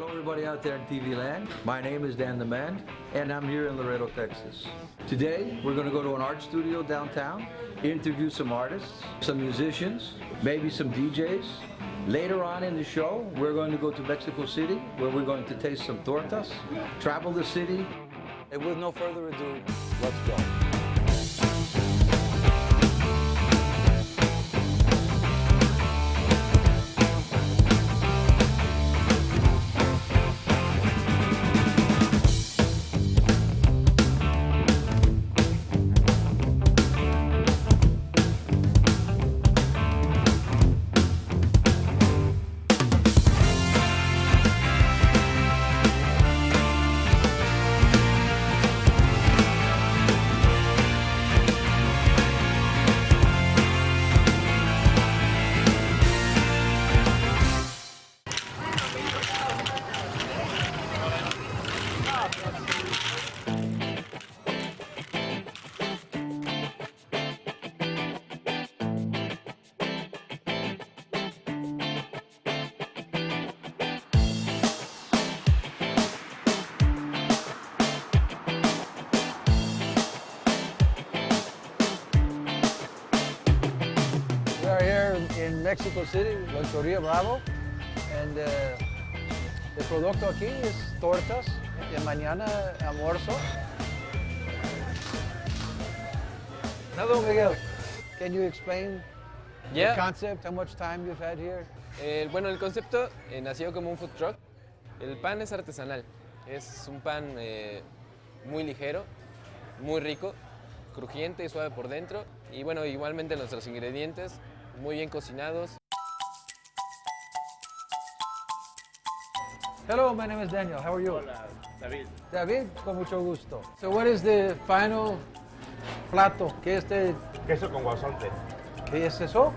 Hello everybody out there in TV land. My name is Dan the Man and I'm here in Laredo, Texas. Today we're going to go to an art studio downtown, interview some artists, some musicians, maybe some DJs. Later on in the show we're going to go to Mexico City where we're going to taste some tortas, travel the city. And with no further ado, let's go. In Mexico City, Loteria Bravo, and el producto aquí es tortas, y mañana almuerzo. Hello, Miguel. Can you explain the concept, how much time you've had here? Bueno, el concepto nació como un food truck. El pan es artesanal, es un pan muy ligero, muy rico, crujiente y suave por dentro. Y bueno, igualmente nuestros ingredientes muy bien cocinados. Hello, my name is Daniel. How are you? Hola, David. David, con mucho gusto. So what is the final plato? ¿Qué es Queso con guauzontle. ¿Qué es eso?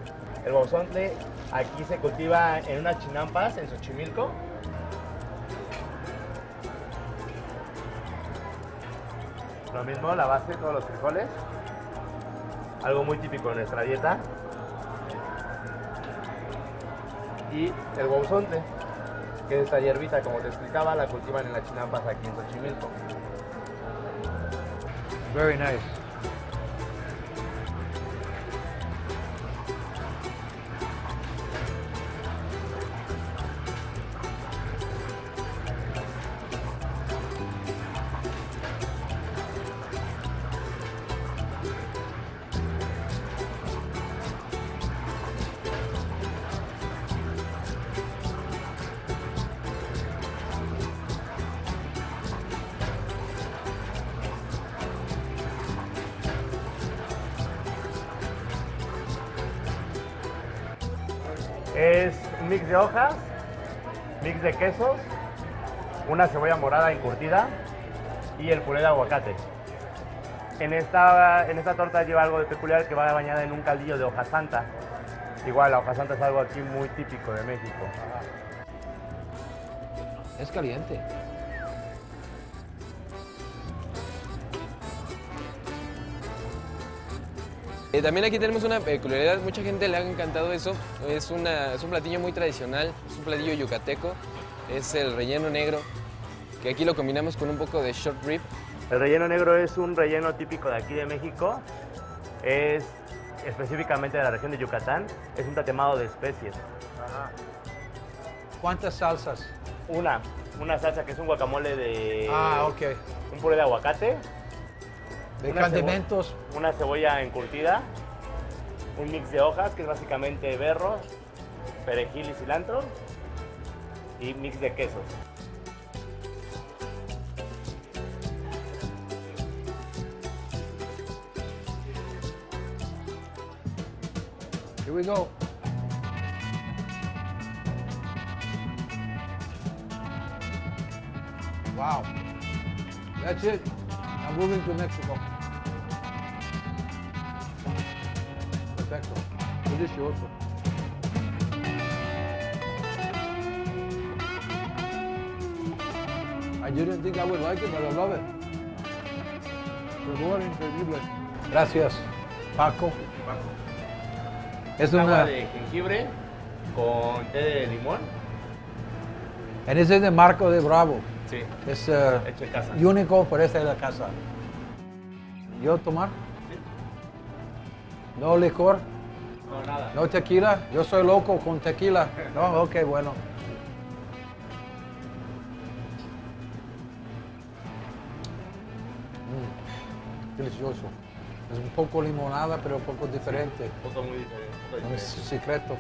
El guauzontle aquí se cultiva en unas chinampas en Xochimilco. Lo mismo, la base, todos los frijoles. Algo muy típico de nuestra dieta. Y el guauzontle, que es esta hierbita, como te explicaba, la cultivan en las chinampas aquí en Xochimilco. Very nice. Es un mix de hojas, mix de quesos, una cebolla morada encurtida y el puré de aguacate. En esta torta lleva algo de peculiar, que va bañada en un caldillo de hoja santa. Igual, la hoja santa es algo aquí muy típico de México. Es caliente. También aquí tenemos una peculiaridad, mucha gente le ha encantado eso. Es un platillo muy tradicional, es un platillo yucateco, es el relleno negro, que aquí lo combinamos con un poco de short rib. El relleno negro es un relleno típico de aquí de México, es específicamente de la región de Yucatán, es un tatemado de especies. Ajá. ¿Cuántas salsas? Una salsa que es un guacamole de... Ok. Un puré de aguacate. De condimentos. Una cebolla encurtida, un mix de hojas que es básicamente berros, perejil y cilantro, y mix de quesos. Here we go. Wow. That's it. I'm moving to Mexico. Perfecto. Delicioso. I didn't think I would like it, but I love it. Sabor increíble. Gracias, Paco. Es una agua de jengibre con té de limón And ese es de Marco de Bravo. Sí, Es hecho en casa. único, pero esta es la casa. ¿Yo tomar? No licor, No, nada. no tequila. Yo soy loco con tequila. No, ok, bueno. Delicioso. Es un poco limonada, pero un poco diferente. Un poco muy diferente. Es secreto.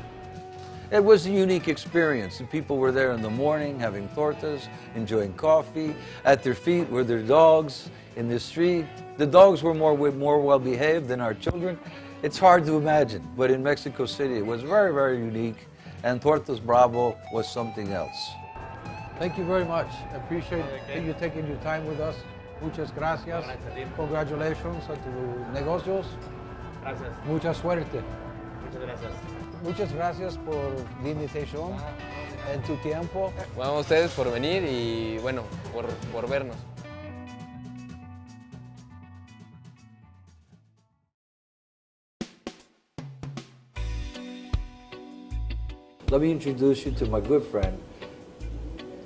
It was a unique experience. The people were there in the morning having tortas, enjoying coffee. At their feet were their dogs in the street. The dogs were more well behaved than our children. It's hard to imagine, but in Mexico City it was very, very unique, and Tortas Bravo was something else. Thank you very much. I appreciate you taking your time with us. Muchas gracias. Congratulations a tus negocios. Gracias. Mucha suerte. Muchas gracias. Muchas gracias por la invitación en tu tiempo. Bueno, a ustedes por venir y bueno, por vernos. Let me introduce you to my good friend,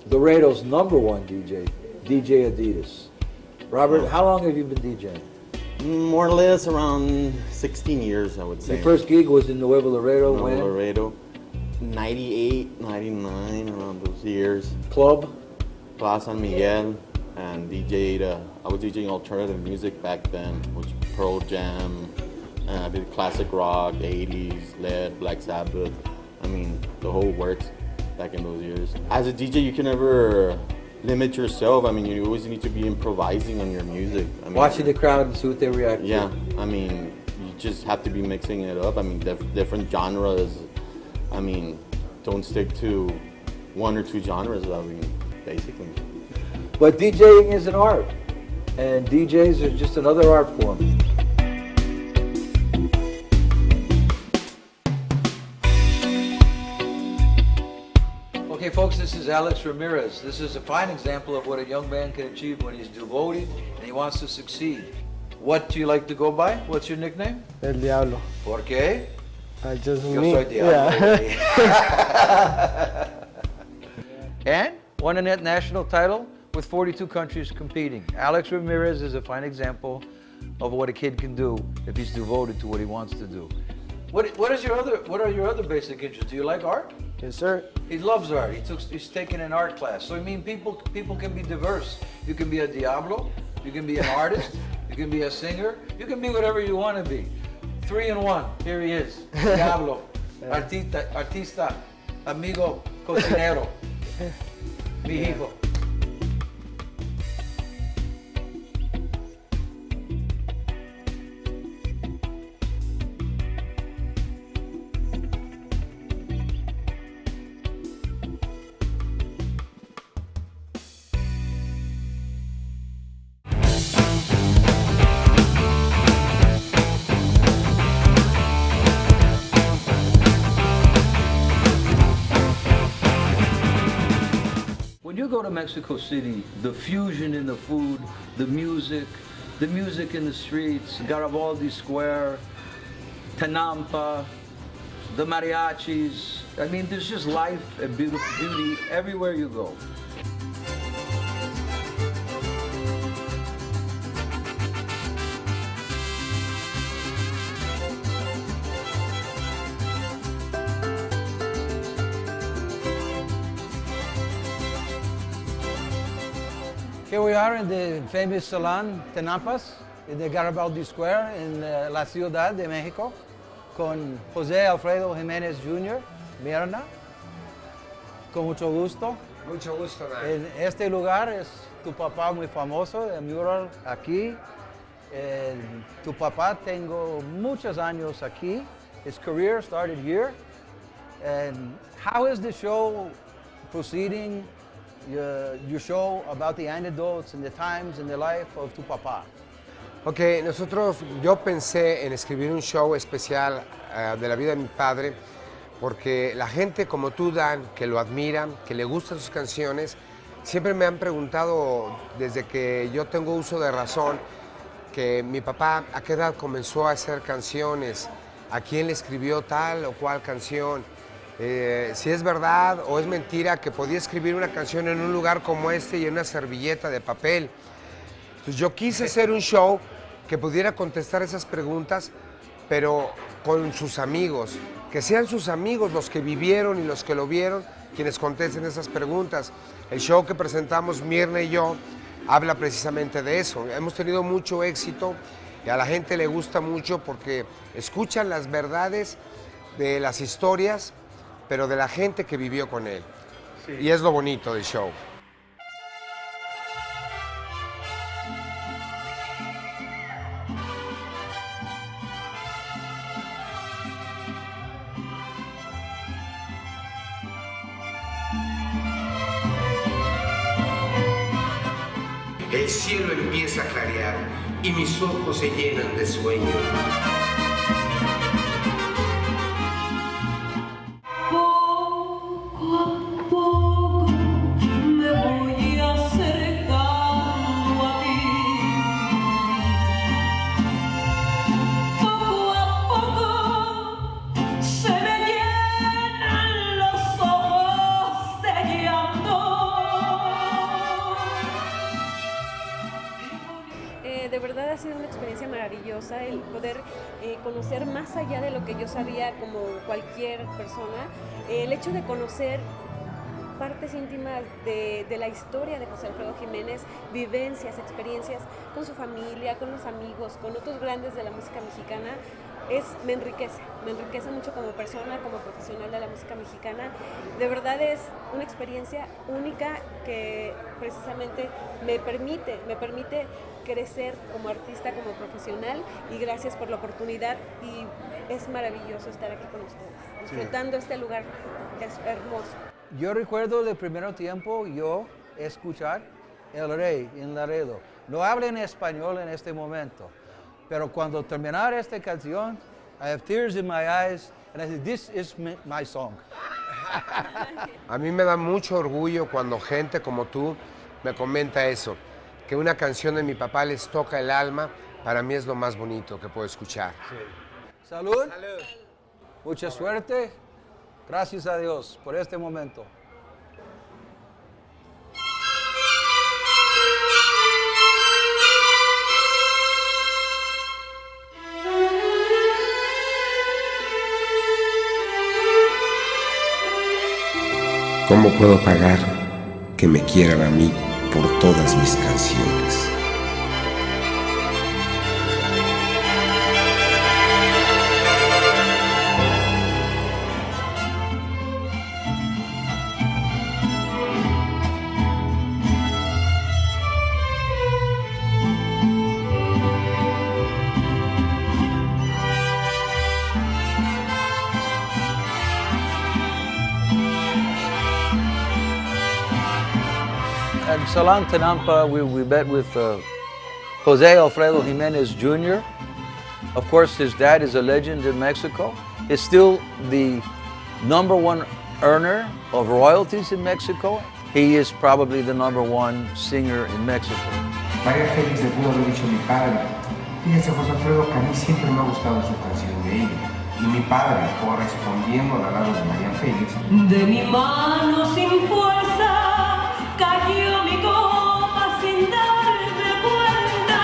Laredo's #1 DJ, DJ Adidas. Robert, how long have you been DJing? More or less around 16 years, I would say. Your first gig was in Nuevo Laredo, when? Laredo, 98, 99, around those years. Club? Plaza San Miguel, and DJ'd, I was DJing alternative music back then, which Pearl Jam, I did classic rock, 80s, Led, Black Sabbath, I mean, the whole works back in those years. As a DJ, you can never limit yourself. I mean, you always need to be improvising on your music. I mean, Watching the crowd and see what they react to. yeah, I mean, you just have to be mixing it up. I mean, different genres. I mean, don't stick to one or two genres, I mean, basically. But DJing is an art, and DJs are just another art form. Okay, folks, this is Alex Ramirez. This is a fine example of what a young man can achieve when he's devoted and he wants to succeed. What do you like to go by? What's your nickname? El Diablo. ¿Por qué? Just Yo me. soy Diablo. Yeah. And won a net national title with 42 countries competing. Alex Ramirez is a fine example of what a kid can do if he's devoted to what he wants to do. What are your other basic interests? Do you like art? Yes, sir. He loves art. He's taken an art class. So I mean, people can be diverse. You can be a Diablo. You can be an artist. You can be a singer. You can be whatever you want to be. 3 in 1. Here he is. Diablo, artista, amigo, cocinero, mi hijo. When you go to Mexico City, the fusion in the food, the music in the streets, Garibaldi Square, Tenampa, the mariachis, I mean, there's just life and beauty everywhere you go. Here we are in the famous salon Tenampas, in the Garibaldi Square in la Ciudad de Mexico, con José Alfredo Jimenez Jr., Mirna. Con mucho gusto. Mucho gusto, man. En este lugar es tu papá muy famoso, el Mural aquí. Tu papá tengo muchos años aquí. His career started here. And how is the show proceeding? Your show about the anecdotes and the times in the life of tu papá. Ok, yo pensé en escribir un show especial de la vida de mi padre, porque la gente como tú, Dan, que lo admiran, que le gustan sus canciones, siempre me han preguntado desde que yo tengo uso de razón, que mi papá a qué edad comenzó a hacer canciones, a quién le escribió tal o cual canción. si es verdad o es mentira que podía escribir una canción en un lugar como este y en una servilleta de papel. Entonces yo quise hacer un show que pudiera contestar esas preguntas, pero con sus amigos, que sean sus amigos los que vivieron y los que lo vieron quienes contesten esas preguntas. El show que presentamos Mirna y yo habla precisamente de eso. Hemos tenido mucho éxito y a la gente le gusta mucho porque escuchan las verdades de las historias, pero de la gente que vivió con él. Sí. Y es lo bonito del show. El cielo empieza a clarear y mis ojos se llenan de sueño. Poco a poco me voy acercando a ti. Poco a poco se me llenan los ojos de llanto. De verdad ha sido una experiencia maravillosa el poder conocer más allá de lo que yo sabía como cualquier persona, el hecho de conocer partes íntimas de la historia de José Alfredo Jiménez, vivencias, experiencias con su familia, con los amigos, con otros grandes de la música mexicana, me enriquece mucho como persona, como profesional de la música mexicana. De verdad es una experiencia única que precisamente me permite crecer como artista, como profesional, y gracias por la oportunidad y es maravilloso estar aquí con ustedes, disfrutando este lugar, es hermoso. Yo recuerdo de primer tiempo yo escuchar El Rey en Laredo. No hablo en español en este momento, pero cuando terminar esta canción, I have tears in my eyes and I said, this is my song. A mí me da mucho orgullo cuando gente como tú me comenta eso, que una canción de mi papá les toca el alma. Para mí es lo más bonito que puedo escuchar. Sí. Salud. Salud. Mucha suerte. Gracias a Dios por este momento. ¿Cómo puedo pagar que me quieran a mí por todas mis canciones? At Salon Tenampa, we met with Jose Alfredo Jimenez Jr. Of course, his dad is a legend in Mexico. He's still the #1 earner of royalties in Mexico. He is probably the #1 singer in Mexico. María Félix le pudo haber dicho a mi padre, fíjese José Alfredo que a mí siempre me ha gustado su canción de ella. Y mi padre, correspondiendo al lado de María Félix, de mi mano sin fuerza cayó mi copa sin darme cuenta.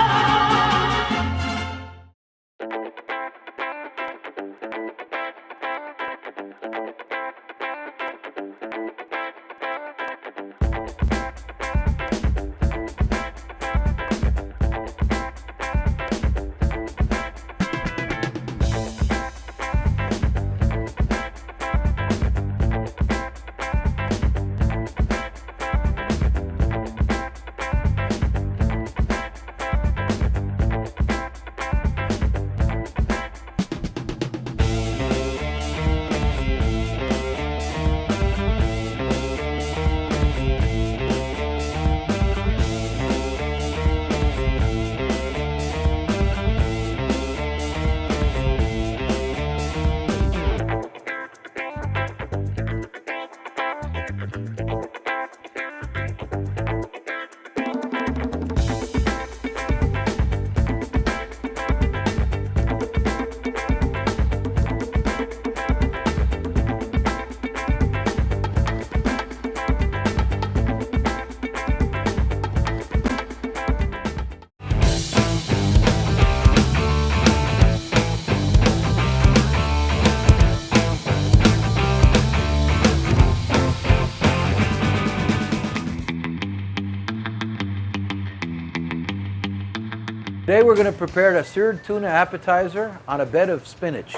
Today we're going to prepare a seared tuna appetizer on a bed of spinach.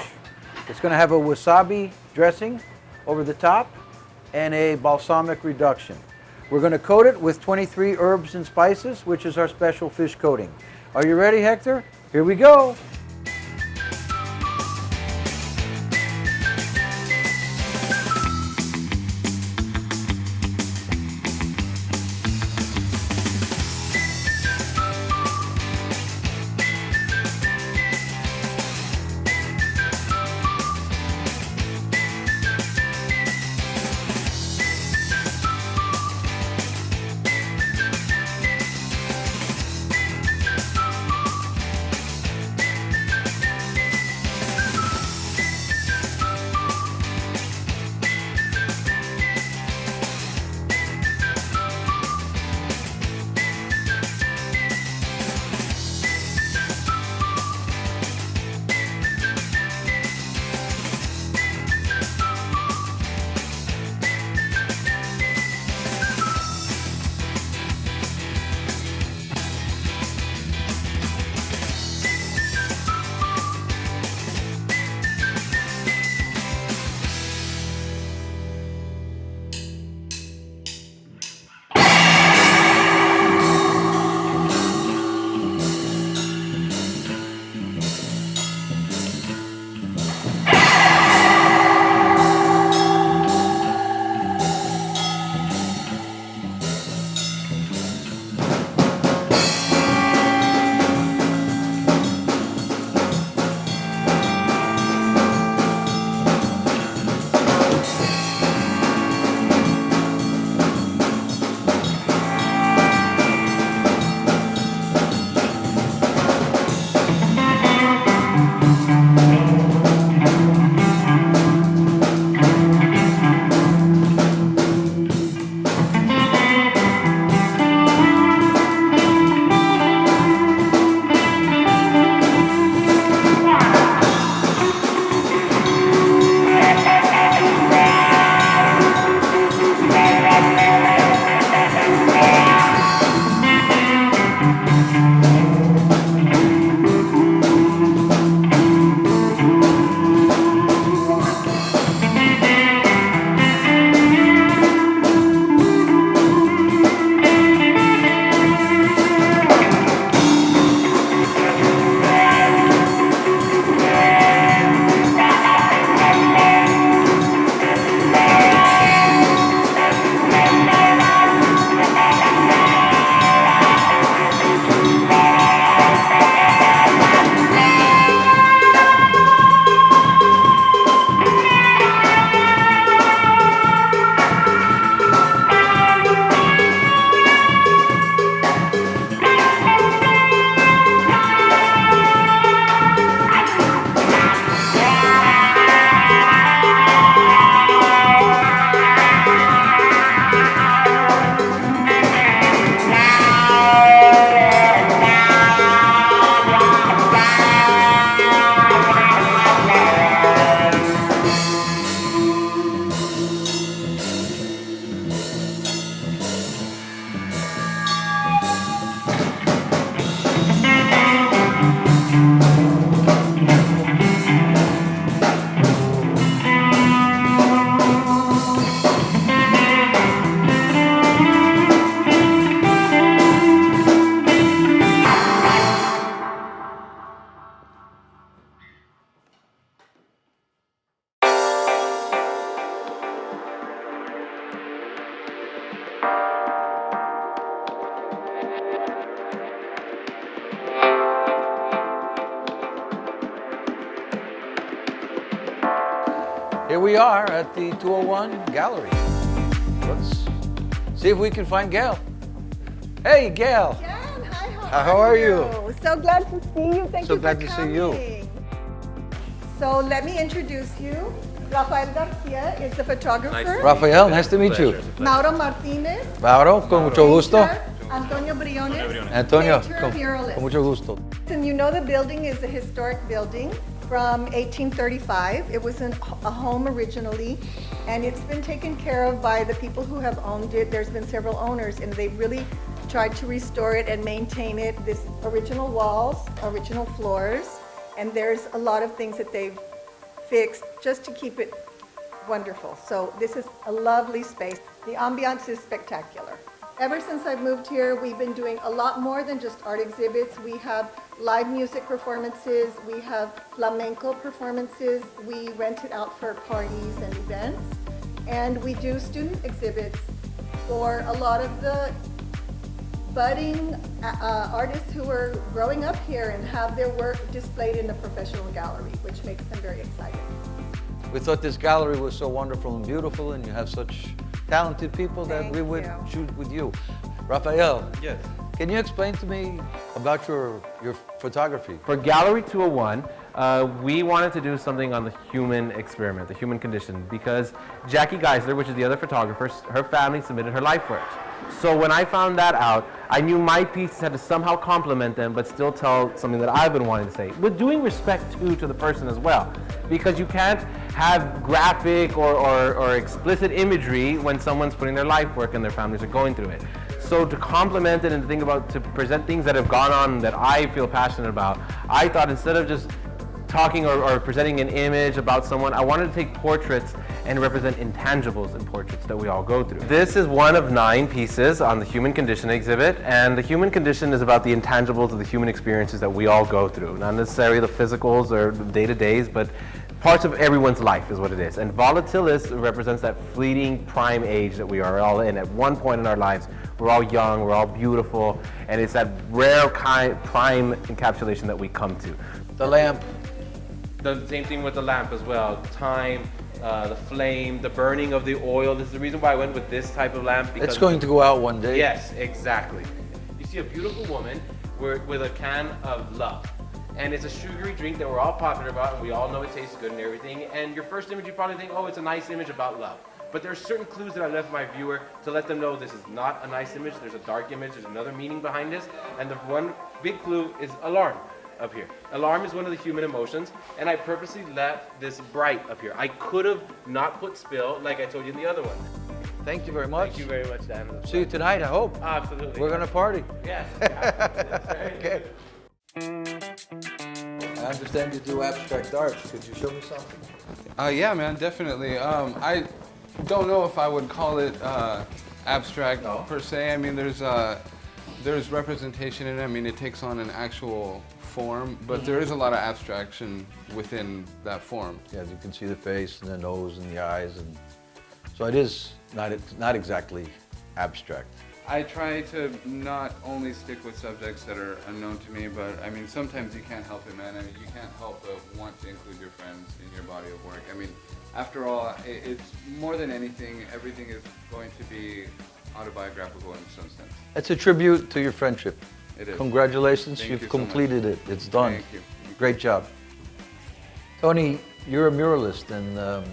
It's going to have a wasabi dressing over the top and a balsamic reduction. We're going to coat it with 23 herbs and spices, which is our special fish coating. Are you ready, Hector? Here we go. Here we are at the 201 Gallery. Let's see if we can find Gail. Hey, Gail. Jan, hi, How are you? So glad to see you. Thank So you glad for to see coming. you. So let me introduce you. Rafael Garcia is the photographer. Rafael, nice to meet you. Mauro Martinez. Mauro, con mucho gusto. painter. Antonio Briones. Antonio, painter, con muralist. mucho gusto. And you know the building is a historic building from 1835. It was a home originally, and it's been taken care of by the people who have owned it. There's been several owners, and they really tried to restore it and maintain it. This original walls, original floors, and there's a lot of things that they've fixed just to keep it wonderful. So this is a lovely space. The ambiance is spectacular. Ever since I've moved here, we've been doing a lot more than just art exhibits. We have live music performances, we have flamenco performances, we rent it out for parties and events, and we do student exhibits for a lot of the budding artists who are growing up here and have their work displayed in the professional gallery, which makes them very excited. We thought this gallery was so wonderful and beautiful, and you have such talented people that we would shoot with you. Rafael, yes. Can you explain to me about your photography? For Gallery 201, we wanted to do something on the human experiment, the human condition, because Jackie Geisler, which is the other photographer, her family submitted her life work. So when I found that out, I knew my piece had to somehow complement them, but still tell something that I've been wanting to say, with doing respect to the person as well. Because you can't have graphic or explicit imagery when someone's putting their life work and their families are going through it. So to complement it and to present things that have gone on that I feel passionate about, I thought instead of just talking or presenting an image about someone, I wanted to take portraits and represent intangibles in portraits that we all go through. This is one of 9 pieces on the human condition exhibit, and the human condition is about the intangibles of the human experiences that we all go through. Not necessarily the physicals or the day-to-days, but parts of everyone's life is what it is. And volatilis represents that fleeting prime age that we are all in. At one point in our lives, we're all young, we're all beautiful, and it's that rare prime encapsulation that we come to. The lamp. The same thing with the lamp as well. Time, the flame, the burning of the oil. This is the reason why I went with this type of lamp. Because it's going to go out one day. Yes, exactly. You see a beautiful woman with a can of love. And it's a sugary drink that we're all popular about, and we all know it tastes good and everything. And your first image, you probably think, oh, it's a nice image about love. But there are certain clues that I left my viewer to let them know this is not a nice image. There's a dark image. There's another meaning behind this. And the one big clue is alarm up here. Alarm is one of the human emotions, and I purposely left this bright up here. I could have not put spill like I told you in the other one. Thank you very much. Thank you very much, Dan. See you tonight, I hope. Absolutely. We're going to party. Yes. Okay. I understand you do abstract art. Could you show me something? Yeah, man, definitely. I don't know if I would call it abstract per se. I mean, there's representation in it. I mean, it takes on an actual form, but there is a lot of abstraction within that form. Yeah, you can see the face and the nose and the eyes, and so it is not exactly abstract. I try to not only stick with subjects that are unknown to me, but I mean, sometimes you can't help it, man. I mean, you can't help but want to include your friends in your body of work. I mean, after all, it's more than anything, everything is going to be autobiographical in some sense. It's a tribute to your friendship. It is. Congratulations, Thank you've you so completed it. It's done. Thank you. Great job. Tony, you're a muralist, and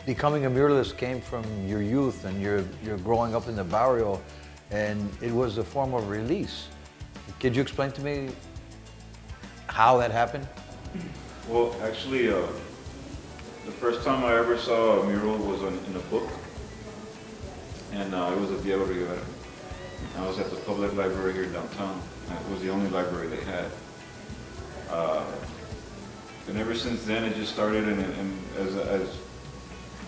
becoming a muralist came from your youth, and you're growing up in the barrio, and it was a form of release. Could you explain to me how that happened? Well, actually, the first time I ever saw a mural was in a book, and it was at Blvd. I was at the public library here downtown. It was the only library they had. And ever since then, it just started, and as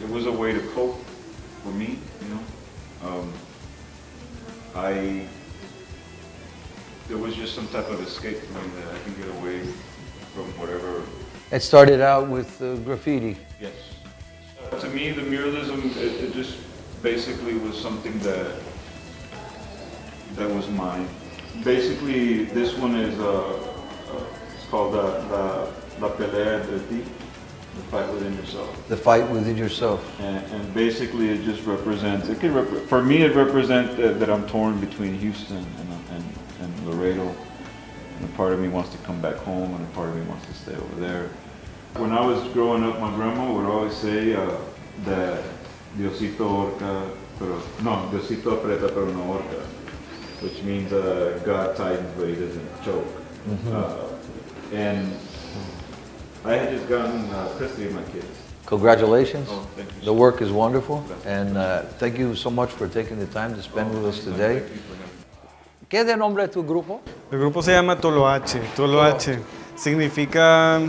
it was a way to cope for me, you know. There was just some type of escape for me that I can get away from whatever. It started out with graffiti. Yes. To me, the muralism, it just basically was something that was mine. Basically, this one is it's called La Blvd, the fight within yourself. The fight within yourself. And basically, it just represents. For me, it represents that I'm torn between Houston and Laredo. And a part of me wants to come back home, and a part of me wants to stay over there. When I was growing up, my grandma would always say that Diosito orca, Diosito aprieta pero no orca, which means God tightens but he doesn't choke. And I had just gotten custody of my kids. Congratulations. Oh, thank you. The work is wonderful, and thank you so much for taking the time to spend with us today. Thank you for ¿Qué es el nombre de tu grupo? El grupo se llama Toloache. Toloache significa,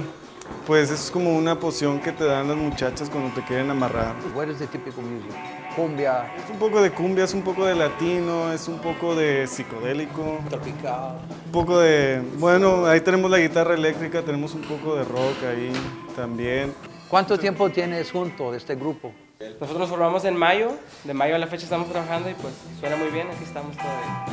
pues es como una poción que te dan las muchachas cuando te quieren amarrar. What is the typical music? Cumbia. Es un poco de cumbia, es un poco de latino, es un poco de psicodélico. Tropical. Un poco de, bueno, ahí tenemos la guitarra eléctrica, tenemos un poco de rock ahí también. ¿Cuánto tiempo tienes junto de este grupo? Nosotros formamos en mayo, de mayo a la fecha estamos trabajando y pues suena muy bien, aquí estamos todavía.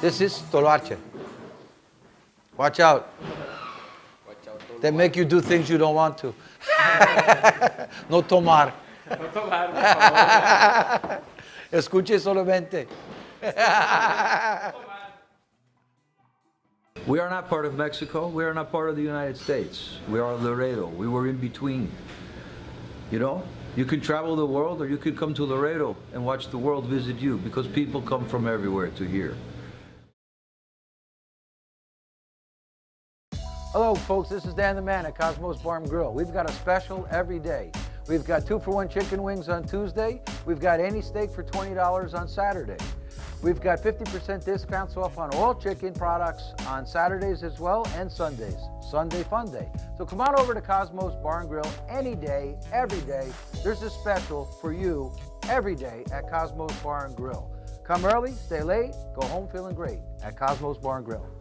This is Toloache. Watch out. They make you do things you don't want to. No tomar. No tomar, por favor. Escuche solamente. We are not part of Mexico. We are not part of the United States. We are Laredo. We were in between. You know, you can travel the world or you can come to Laredo and watch the world visit you because people come from everywhere to here. Hello folks, this is Dan the Man at Cosmos Bar and Grill. We've got a special every day. We've got 2-for-1 chicken wings on Tuesday. We've got any steak for $20 on Saturday. We've got 50% discounts off on all chicken products on Saturdays as well and Sundays. Sunday Fun Day. So come on over to Cosmos Bar and Grill any day, every day. There's a special for you every day at Cosmos Bar and Grill. Come early, stay late, go home feeling great at Cosmos Bar and Grill.